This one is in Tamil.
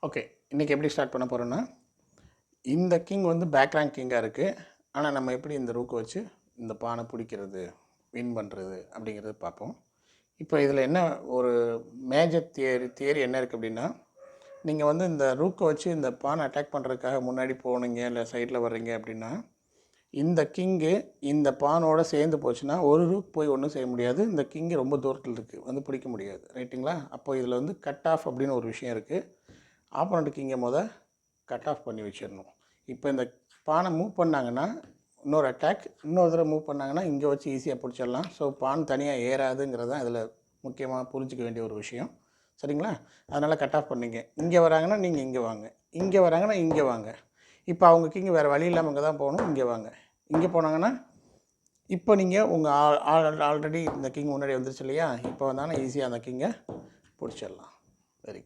ஓகே, இன்றைக்கி எப்படி ஸ்டார்ட் பண்ண போகிறோன்னா, இந்த கிங் வந்து பேக் ரேங்க் கிங்காக இருக்குது. ஆனால் நம்ம எப்படி இந்த ரூக்கை வச்சு இந்த பானை பிடிக்கிறது, வின் பண்ணுறது அப்படிங்கிறத பார்ப்போம். இப்போ இதில் என்ன ஒரு மேஜர் தியரி என்ன இருக்குது அப்படின்னா, நீங்கள் வந்து இந்த ரூக்கை வச்சு இந்த பானை அட்டாக் பண்ணுறதுக்காக முன்னாடி போனீங்க, இல்லை சைடில் வர்றீங்க அப்படின்னா, இந்த கிங்கு இந்த பானோட சேர்ந்து போச்சுன்னா ஒரு ரூக் போய் ஒன்றும் செய்ய முடியாது. இந்த கிங்கு ரொம்ப தூரத்தில் இருக்குது, வந்து பிடிக்க முடியாது. ரைட்டுங்களா? அப்போ இதில் வந்து கட் ஆஃப் அப்படின்னு ஒரு விஷயம் இருக்குது. ஆப்போனண்ட்டுக்கு இங்கே கட் ஆஃப் பண்ணி வச்சிடணும். இப்போ இந்த பானை மூவ் பண்ணாங்கன்னா இன்னொரு அட்டாக், இன்னொரு தடவை மூவ் பண்ணாங்கன்னா இங்கே வச்சு ஈஸியாக பிடிச்சிடலாம். ஸோ பான் தனியாக ஏறாதுங்கிறது தான் இதில் முக்கியமாக புரிஞ்சிக்க வேண்டிய ஒரு விஷயம். சரிங்களா? அதனால் கட் ஆஃப் பண்ணிங்க. இங்கே வராங்கன்னா நீங்கள் இங்கே வாங்க, இங்கே வராங்கன்னா இங்கே வாங்க. இப்போ அவங்க கிங்கு வேறு வழி இல்லாமல் இங்கே தான் போகணும், இங்கே வாங்க. இங்கே போனாங்கன்னா இப்போ நீங்கள் உங்கள் ஆல்ரெடி இந்த கிங் முன்னாடி வந்துருச்சு இல்லையா? இப்போ வந்தாங்கன்னா ஈஸியாக அந்த கிங்கை பிடிச்சிடலாம். Very good.